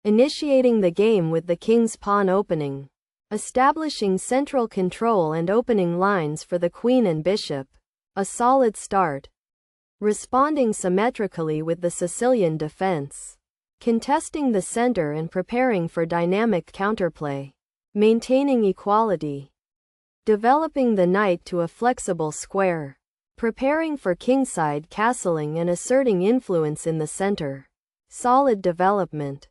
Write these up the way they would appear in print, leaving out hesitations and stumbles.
initiating the game with the king's pawn opening, establishing central control and opening lines for the queen and bishop. A solid start. Responding symmetrically with the Sicilian defense, contesting the center and preparing for dynamic counterplay, maintaining equality, developing the knight to a flexible square, preparing for kingside castling and asserting influence in the center. Solid development.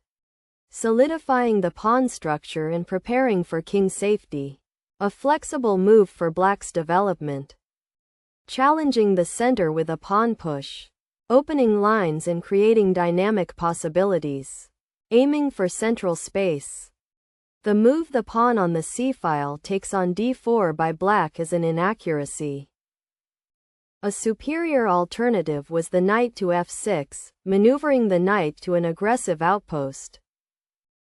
Solidifying the pawn structure and preparing for king safety. A flexible move for black's development. Challenging the center with a pawn push. Opening lines and creating dynamic possibilities. Aiming for central space. The move the pawn on the c-file takes on d4 by black is an inaccuracy. A superior alternative was the knight to f6, maneuvering the knight to an aggressive outpost,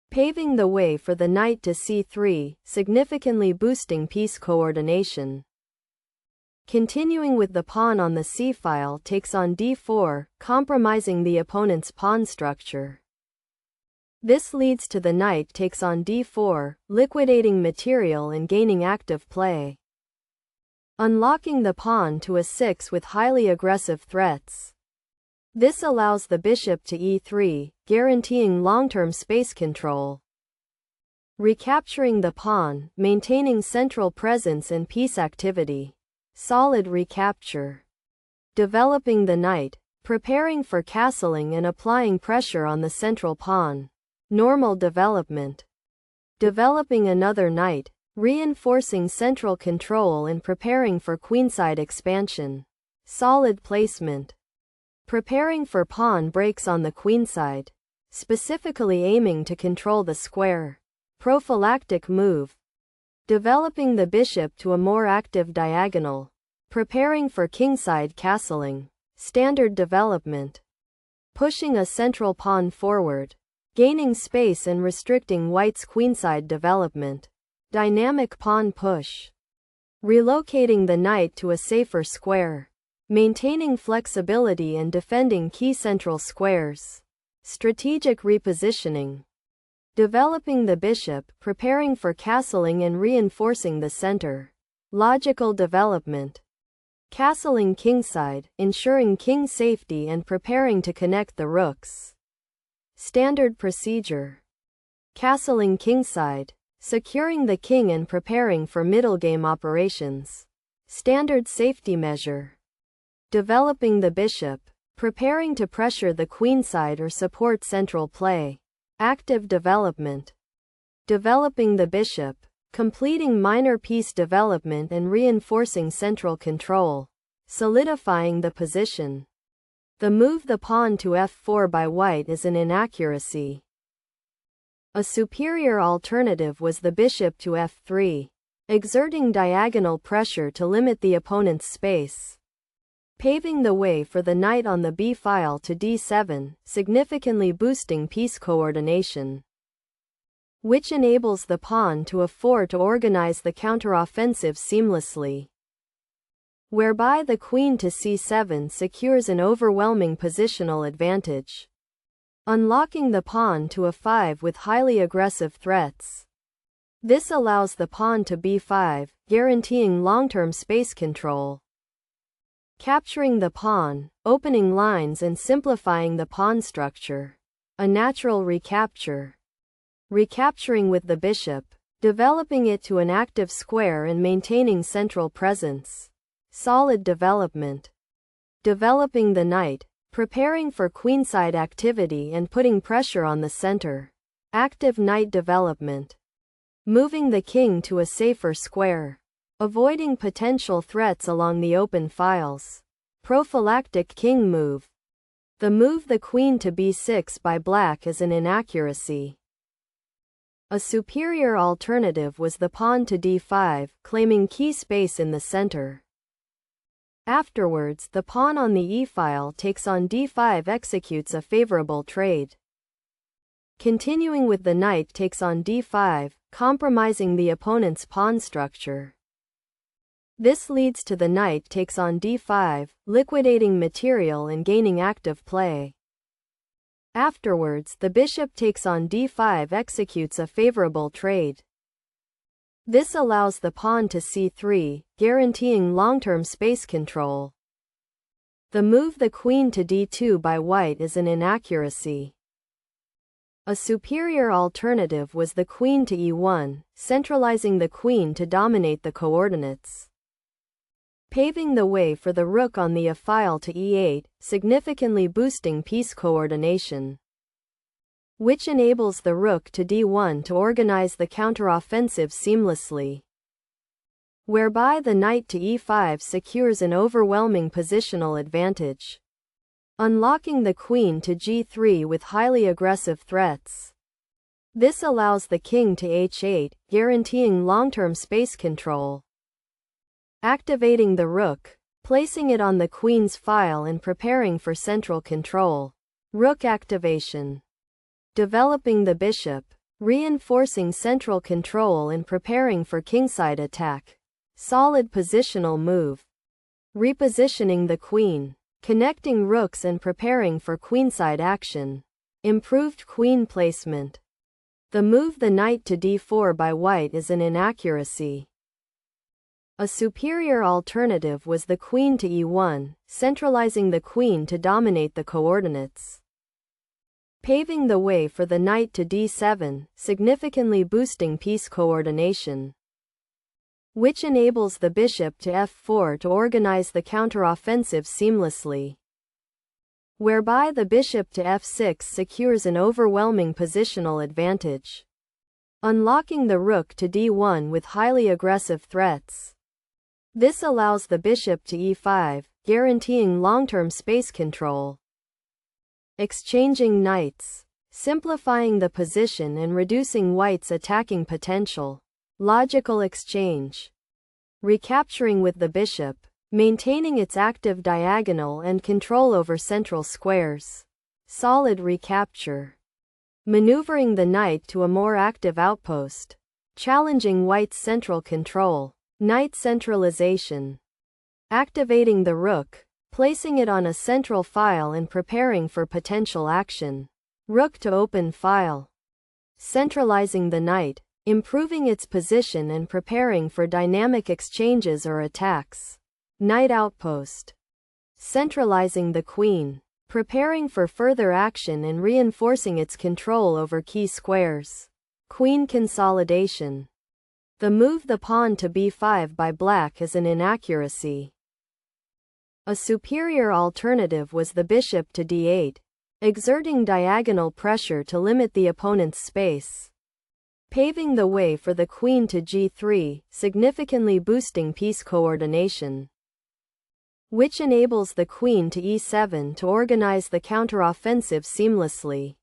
paving the way for the knight to c3, significantly boosting piece coordination. Continuing with the pawn on the c-file takes on d4, compromising the opponent's pawn structure. This leads to the knight takes on d4, liquidating material and gaining active play. Unlocking the pawn to a 6 with highly aggressive threats. This allows the bishop to e3, guaranteeing long-term space control. Recapturing the pawn, maintaining central presence and piece activity. Solid recapture. Developing the knight, preparing for castling and applying pressure on the central pawn. Normal development. Developing another knight, reinforcing central control and preparing for queenside expansion. Solid placement. Preparing for pawn breaks on the queenside, specifically aiming to control the square. Prophylactic move. Developing the bishop to a more active diagonal. Preparing for kingside castling. Standard development. Pushing a central pawn forward. Gaining space and restricting white's queenside development. Dynamic pawn push. Relocating the knight to a safer square. Maintaining flexibility and defending key central squares. Strategic repositioning. Developing the bishop, preparing for castling and reinforcing the center. Logical development. Castling kingside, ensuring king safety and preparing to connect the rooks. Standard procedure. Castling kingside, securing the king and preparing for middle game operations. Standard safety measure. Developing the bishop, preparing to pressure the queenside or support central play. Active development. Developing the bishop, completing minor piece development and reinforcing central control. Solidifying the position. The move the pawn to f4 by white is an inaccuracy. A superior alternative was the bishop to f3, exerting diagonal pressure to limit the opponent's space. Paving the way for the knight on the b-file to d7, significantly boosting piece coordination, which enables the pawn to f4 to organize the counteroffensive seamlessly, whereby the queen to c7 secures an overwhelming positional advantage, unlocking the pawn to a5 with highly aggressive threats. This allows the pawn to b5, guaranteeing long-term space control. Capturing the pawn, opening lines and simplifying the pawn structure. A natural recapture. Recapturing with the bishop, developing it to an active square and maintaining central presence. Solid development. Developing the knight, preparing for queenside activity and putting pressure on the center. Active knight development. Moving the king to a safer square. Avoiding potential threats along the open files. Prophylactic king move. The move the queen to b6 by black is an inaccuracy. A superior alternative was the pawn to d5, claiming key space in the center. Afterwards, the pawn on the e-file takes on d5 executes a favorable trade. Continuing with the knight takes on d5, compromising the opponent's pawn structure. This leads to the knight takes on d5, liquidating material and gaining active play. Afterwards, the bishop takes on d5, executes a favorable trade. This allows the pawn to c3, guaranteeing long-term space control. The move the queen to d2 by white is an inaccuracy. A superior alternative was the queen to e1, centralizing the queen to dominate the coordinates, paving the way for the rook on the a-file to e8, significantly boosting piece coordination, which enables the rook to d1 to organize the counteroffensive seamlessly, whereby the knight to e5 secures an overwhelming positional advantage, unlocking the queen to g3 with highly aggressive threats. This allows the king to h8, guaranteeing long-term space control. Activating the rook, placing it on the queen's file and preparing for central control. Rook activation. Developing the bishop, reinforcing central control and preparing for kingside attack. Solid positional move. Repositioning the queen, connecting rooks and preparing for queenside action. Improved queen placement. The move the knight to d4 by white is an inaccuracy. A superior alternative was the queen to e1, centralizing the queen to dominate the coordinates, paving the way for the knight to d7, significantly boosting piece coordination, which enables the bishop to f4 to organize the counteroffensive seamlessly, whereby the bishop to f6 secures an overwhelming positional advantage, unlocking the rook to d1 with highly aggressive threats. This allows the bishop to e5, guaranteeing long-term space control. Exchanging knights, simplifying the position and reducing white's attacking potential. Logical exchange. Recapturing with the bishop, maintaining its active diagonal and control over central squares. Solid recapture. Maneuvering the knight to a more active outpost, challenging white's central control. Knight centralization. Activating the rook, placing it on a central file and preparing for potential action. Rook to open file. Centralizing the knight, improving its position and preparing for dynamic exchanges or attacks. Knight outpost. Centralizing the queen, preparing for further action and reinforcing its control over key squares. Queen consolidation. The move the pawn to b5 by black is an inaccuracy. A superior alternative was the bishop to d8, exerting diagonal pressure to limit the opponent's space, paving the way for the queen to g3, significantly boosting piece coordination, which enables the queen to e7 to organize the counteroffensive seamlessly,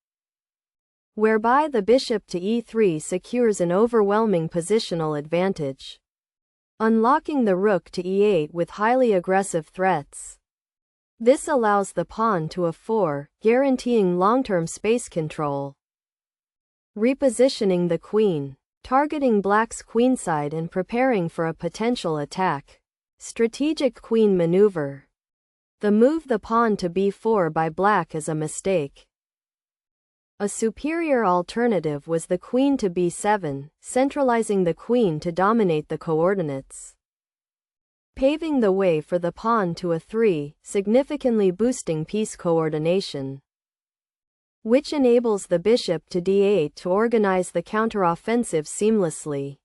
whereby the bishop to e3 secures an overwhelming positional advantage, unlocking the rook to e8 with highly aggressive threats. This allows the pawn to a4, guaranteeing long-term space control. Repositioning the queen, targeting black's queenside and preparing for a potential attack. Strategic queen maneuver. The move the pawn to b4 by black is a mistake. A superior alternative was the queen to b7, centralizing the queen to dominate the coordinates, paving the way for the pawn to a3, significantly boosting piece coordination, which enables the bishop to d8 to organize the counteroffensive seamlessly,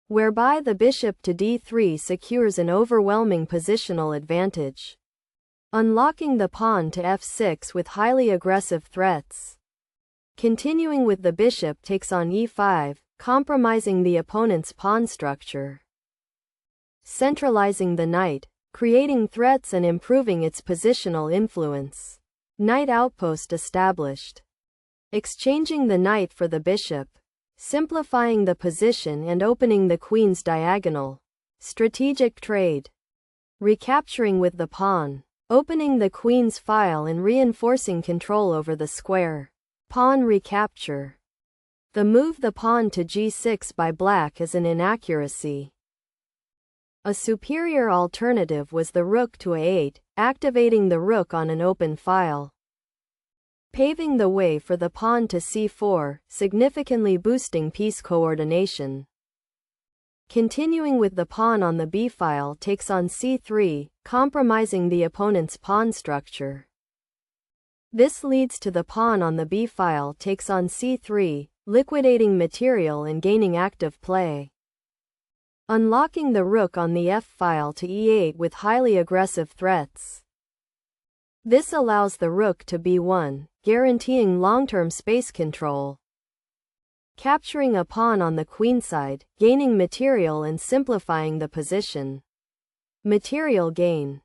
whereby the bishop to d3 secures an overwhelming positional advantage, unlocking the pawn to f6 with highly aggressive threats. Continuing with the bishop takes on e5, compromising the opponent's pawn structure. Centralizing the knight, creating threats and improving its positional influence. Knight outpost established. Exchanging the knight for the bishop, simplifying the position and opening the queen's diagonal. Strategic trade. Recapturing with the pawn, opening the queen's file and reinforcing control over the square. Pawn recapture. The move the pawn to g6 by black is an inaccuracy. A superior alternative was the rook to a8, activating the rook on an open file, paving the way for the pawn to c4, significantly boosting piece coordination. Continuing with the pawn on the b file takes on c3, compromising the opponent's pawn structure. This leads to the pawn on the b file takes on c3, liquidating material and gaining active play. Unlocking the rook on the f file to e8 with highly aggressive threats. This allows the rook to b1, guaranteeing long-term space control. Capturing a pawn on the queenside, gaining material and simplifying the position. Material gain.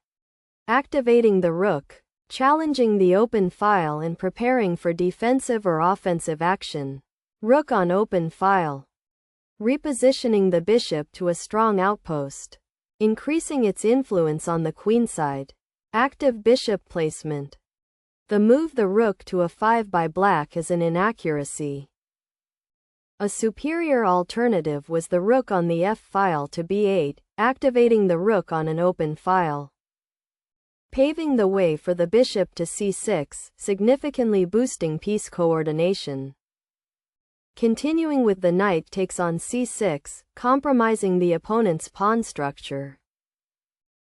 Activating the rook, challenging the open file and preparing for defensive or offensive action. Rook on open file. Repositioning the bishop to a strong outpost. Increasing its influence on the queenside. Active bishop placement. The move the rook to a5 by black is an inaccuracy. A superior alternative was the rook on the f file to b8, activating the rook on an open file. Paving the way for the bishop to c6, significantly boosting piece coordination. Continuing with the knight takes on c6, compromising the opponent's pawn structure.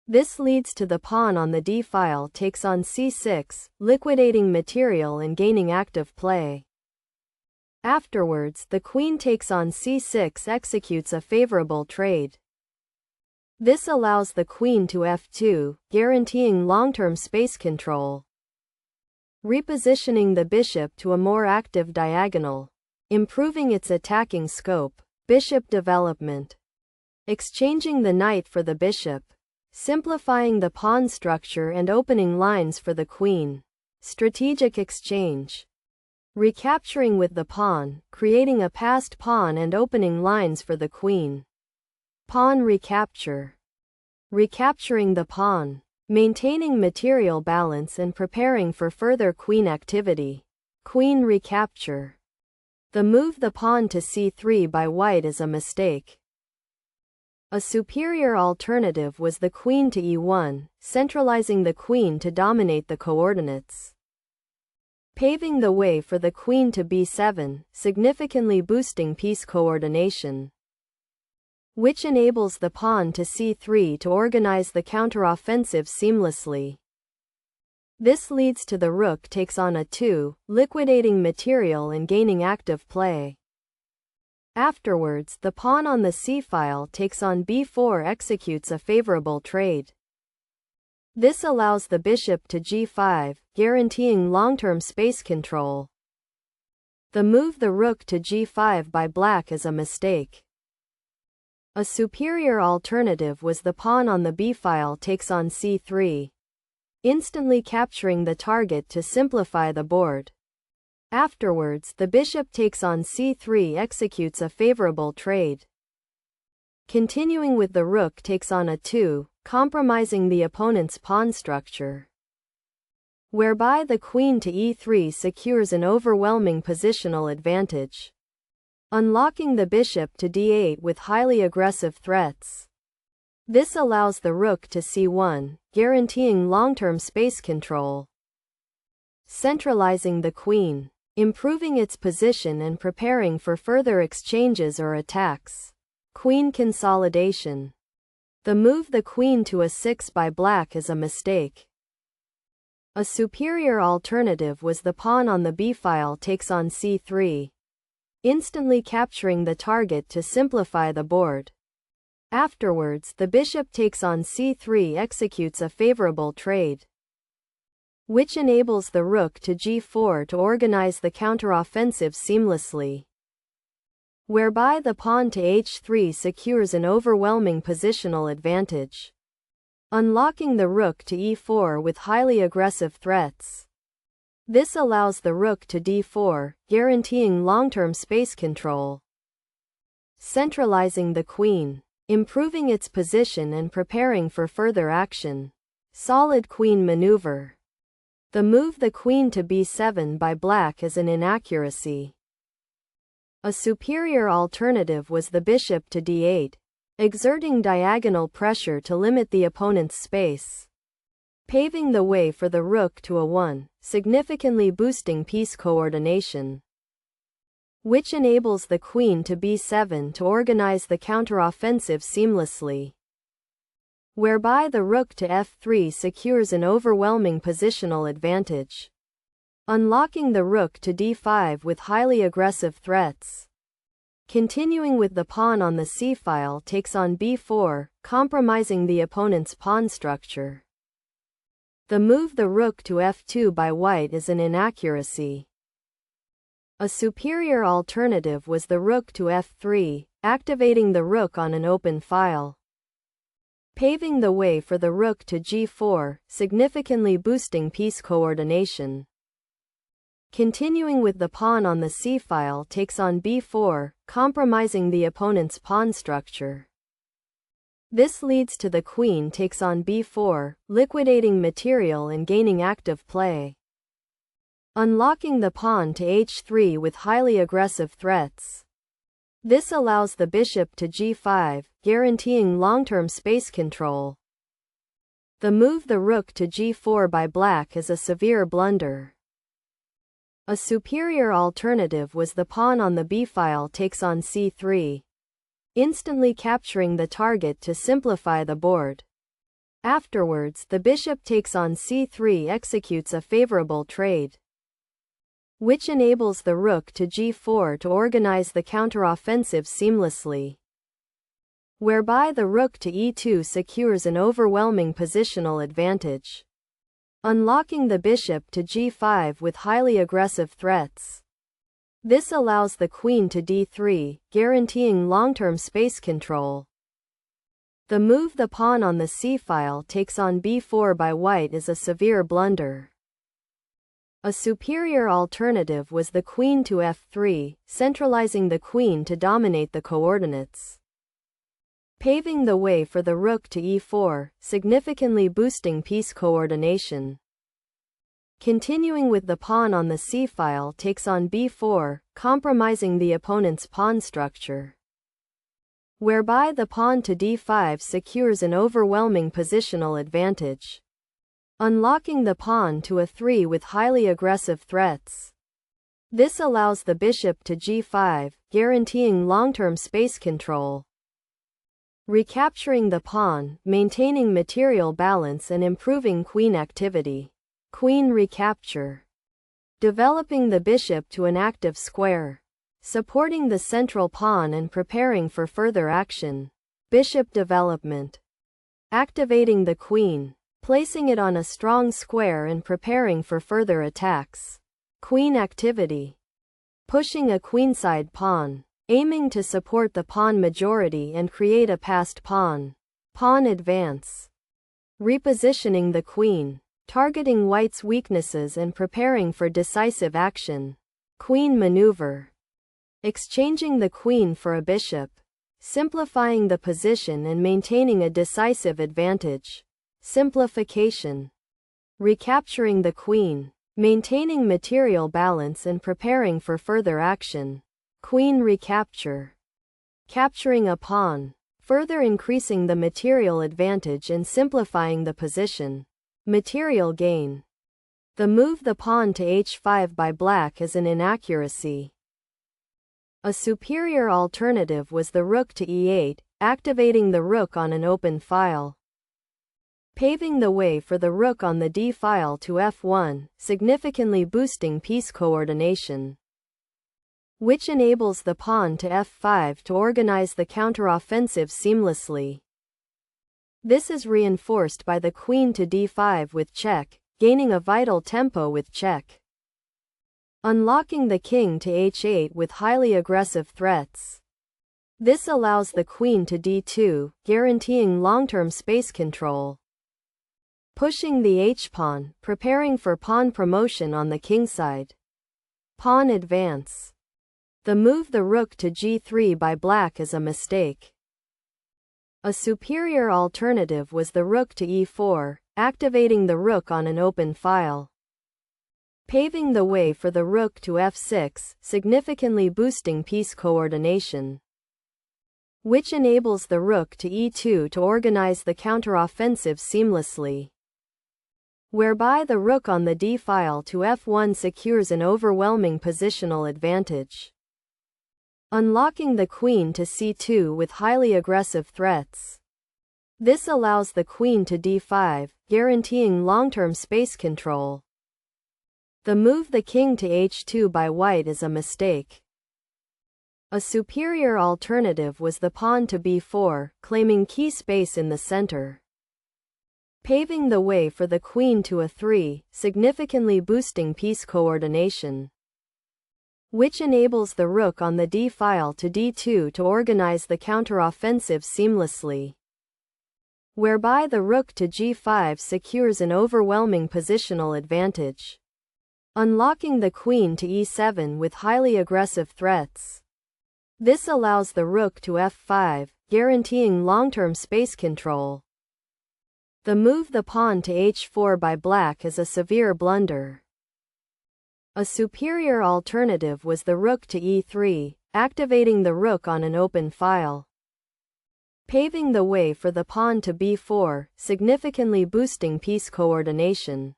This leads to the pawn on the d file takes on c6, liquidating material and gaining active play. Afterwards, the queen takes on c6 executes a favorable trade. This allows the queen to f2, guaranteeing long-term space control. Repositioning the bishop to a more active diagonal. Improving its attacking scope. Bishop development. Exchanging the knight for the bishop. Simplifying the pawn structure and opening lines for the queen. Strategic exchange. Recapturing with the pawn, creating a passed pawn and opening lines for the queen. Pawn recapture. Recapturing the pawn. Maintaining material balance and preparing for further queen activity. Queen recapture. The move the pawn to c3 by white is a mistake. A superior alternative was the queen to e1, centralizing the queen to dominate the coordinates. Paving the way for the queen to b7, significantly boosting piece coordination. Which enables the pawn to c3 to organize the counteroffensive seamlessly. This leads to the rook takes on a2, liquidating material and gaining active play. Afterwards, the pawn on the c-file takes on b4 executes a favorable trade. This allows the bishop to g5, guaranteeing long-term space control. The move the rook to g5 by black is a mistake. A superior alternative was the pawn on the b-file takes on c3, instantly capturing the target to simplify the board. Afterwards, the bishop takes on c3 executes a favorable trade. Continuing with the rook takes on a2, compromising the opponent's pawn structure. Whereby the queen to e3 secures an overwhelming positional advantage. Unlocking the bishop to d8 with highly aggressive threats. This allows the rook to c1, guaranteeing long-term space control. Centralizing the queen. Improving its position and preparing for further exchanges or attacks. Queen consolidation. The move the queen to a6 by black is a mistake. A superior alternative was the pawn on the b-file takes on c3, instantly capturing the target to simplify the board. Afterwards, the bishop takes on c3 executes a favorable trade, which enables the rook to g4 to organize the counteroffensive seamlessly. Whereby the pawn to h3 secures an overwhelming positional advantage. Unlocking the rook to e4 with highly aggressive threats. This allows the rook to d4, guaranteeing long-term space control. Centralizing the queen. Improving its position and preparing for further action. Solid queen maneuver. The move the queen to b7 by black is an inaccuracy. A superior alternative was the bishop to d8, exerting diagonal pressure to limit the opponent's space. paving the way for the rook to a1, significantly boosting piece coordination, which enables the queen to b7 to organize the counteroffensive seamlessly, whereby the rook to f3 secures an overwhelming positional advantage, unlocking the rook to d5 with highly aggressive threats. Continuing with the pawn on the c-file takes on b4, compromising the opponent's pawn structure. The move the rook to f2 by white is an inaccuracy. A superior alternative was the rook to f3, activating the rook on an open file, paving the way for the rook to g4, significantly boosting piece coordination. Continuing with the pawn on the c-file takes on b4, compromising the opponent's pawn structure. This leads to the queen takes on b4, liquidating material and gaining active play, unlocking the pawn to h3 with highly aggressive threats. This allows the bishop to g5, guaranteeing long-term space control. The move the rook to g4 by black is a severe blunder. A superior alternative was the pawn on the b-file takes on c3, instantly capturing the target to simplify the board. Afterwards, the bishop takes on c3 executes a favorable trade, which enables the rook to g4 to organize the counteroffensive seamlessly, whereby the rook to e2 secures an overwhelming positional advantage, unlocking the bishop to g5 with highly aggressive threats. This allows the queen to d3, guaranteeing long-term space control. The move the pawn on the c-file takes on b4 by white is a severe blunder. A superior alternative was the queen to f3, centralizing the queen to dominate the coordinates, paving the way for the rook to e4, significantly boosting piece coordination. Continuing with the pawn on the c-file takes on b4, compromising the opponent's pawn structure, whereby the pawn to d5 secures an overwhelming positional advantage, unlocking the pawn to a3 with highly aggressive threats. This allows the bishop to g5, guaranteeing long-term space control. Recapturing the pawn, maintaining material balance and improving queen activity. Queen recapture. Developing the bishop to an active square, supporting the central pawn and preparing for further action. Bishop development. Activating the queen, placing it on a strong square and preparing for further attacks. Queen activity. Pushing a queenside pawn, aiming to support the pawn majority and create a passed pawn. Pawn advance. Repositioning the queen, targeting white's weaknesses and preparing for decisive action. Queen maneuver. Exchanging the queen for a bishop, simplifying the position and maintaining a decisive advantage. Simplification. Recapturing the queen, maintaining material balance and preparing for further action. Queen recapture. Capturing a pawn, further increasing the material advantage and simplifying the position. Material gain. The move the pawn to h5 by black is an inaccuracy. A superior alternative was the rook to e8, activating the rook on an open file, paving the way for the rook on the d-file to f1, significantly boosting piece coordination, which enables the pawn to f5 to organize the counteroffensive seamlessly. This is reinforced by the queen to d5 with check, gaining a vital tempo with check, unlocking the king to h8 with highly aggressive threats. This allows the queen to d2, guaranteeing long-term space control. Pushing the h-pawn, preparing for pawn promotion on the kingside. Pawn advance. The move the rook to g3 by black is a mistake. A superior alternative was the rook to e4, activating the rook on an open file, paving the way for the rook to f6, significantly boosting piece coordination, which enables the rook to e2 to organize the counteroffensive seamlessly. whereby the rook on the d-file to f1 secures an overwhelming positional advantage. Unlocking the queen to c2 with highly aggressive threats. This allows the queen to d5, guaranteeing long-term space control. The move the king to h2 by white is a mistake. A superior alternative was the pawn to b4, claiming key space in the center, paving the way for the queen to a3, significantly boosting piece coordination, which enables the rook on the d-file to d2 to organize the counteroffensive seamlessly, whereby the rook to g5 secures an overwhelming positional advantage. Unlocking the queen to e7 with highly aggressive threats. This allows the rook to f5, guaranteeing long-term space control. The move the pawn to h4 by black is a severe blunder. A superior alternative was the rook to e3, activating the rook on an open file, paving the way for the pawn to b4, significantly boosting piece coordination,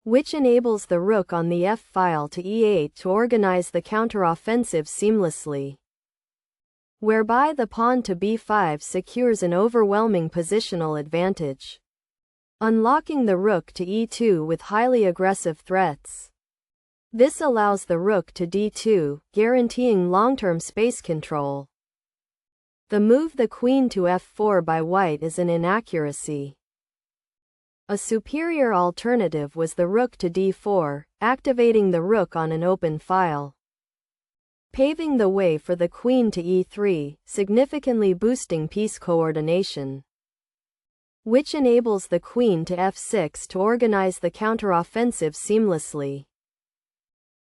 which enables the rook on the f-file to e8 to organize the counteroffensive seamlessly, whereby the pawn to b5 secures an overwhelming positional advantage. Unlocking the rook to e2 with highly aggressive threats. This allows the rook to d2, guaranteeing long-term space control. The move the queen to f4 by white is an inaccuracy. A superior alternative was the rook to d4, activating the rook on an open file, paving the way for the queen to e3, significantly boosting piece coordination, which enables the queen to f6 to organize the counteroffensive seamlessly,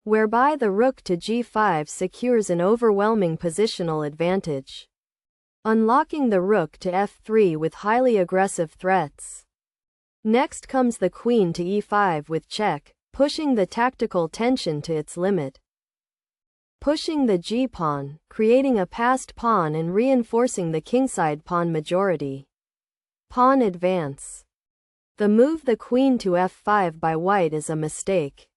whereby the rook to g5 secures an overwhelming positional advantage. Unlocking the rook to f3 with highly aggressive threats. Next comes the queen to e5 with check, pushing the tactical tension to its limit. Pushing the g-pawn, creating a passed pawn and reinforcing the kingside pawn majority. Pawn advance. The move the queen to f5 by white is a mistake.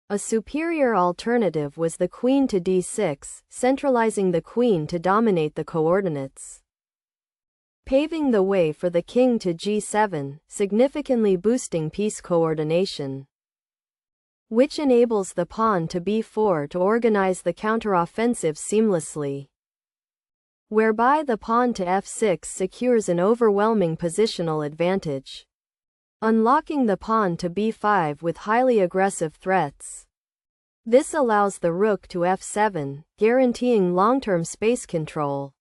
A superior alternative was the queen to d6, centralizing the queen to dominate the coordinates, paving the way for the king to g7, significantly boosting piece coordination, which enables the pawn to b4 to organize the counteroffensive seamlessly, whereby the pawn to f6 secures an overwhelming positional advantage. Unlocking the pawn to b5 with highly aggressive threats. This allows the rook to f7, guaranteeing long-term space control.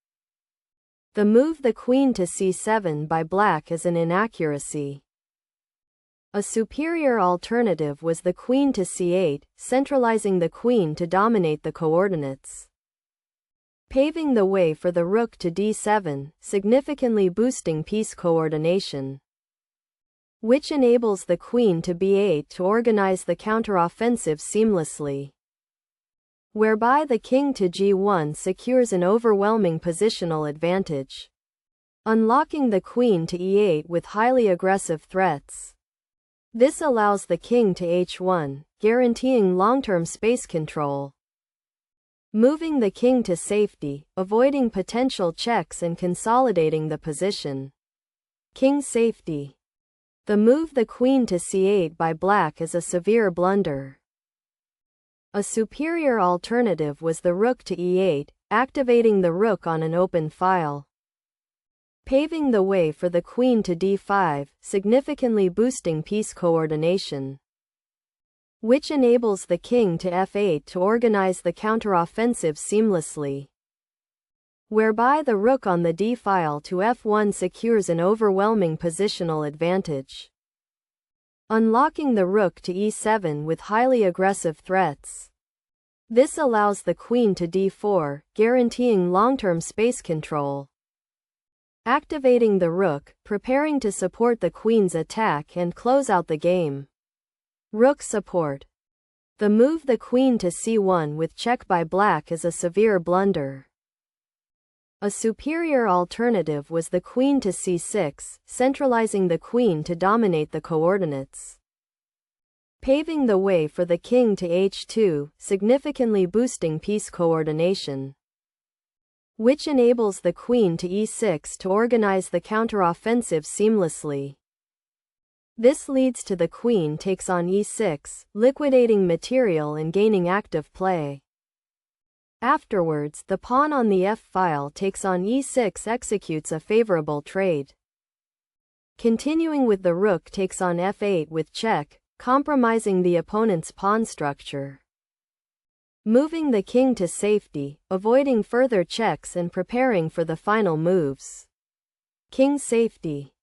The move the queen to c7 by black is an inaccuracy. A superior alternative was the queen to c8, centralizing the queen to dominate the coordinates, paving the way for the rook to d7, significantly boosting piece coordination, which enables the queen to b8 to organize the counteroffensive seamlessly, whereby the king to g1 secures an overwhelming positional advantage. Unlocking the queen to e8 with highly aggressive threats. This allows the king to h1, guaranteeing long-term space control. Moving the king to safety, avoiding potential checks and consolidating the position. King safety. The move the queen to c8 by black is a severe blunder. A superior alternative was the rook to e8, activating the rook on an open file, paving the way for the queen to d5, significantly boosting piece coordination, which enables the king to f8 to organize the counteroffensive seamlessly, whereby the rook on the d-file to f1 secures an overwhelming positional advantage. Unlocking the rook to e7 with highly aggressive threats. This allows the queen to d4, guaranteeing long-term space control. Activating the rook, preparing to support the queen's attack and close out the game. Rook support. The move the queen to c1 with check by black is a severe blunder. A superior alternative was the queen to c6, centralizing the queen to dominate the coordinates, paving the way for the king to h2, significantly boosting piece coordination, which enables the queen to e6 to organize the counteroffensive seamlessly. This leads to the queen takes on e6, liquidating material and gaining active play. Afterwards, the pawn on the f-file takes on e6, executes a favorable trade. Continuing with the rook takes on f8 with check, compromising the opponent's pawn structure. Moving the king to safety, avoiding further checks and preparing for the final moves. King safety.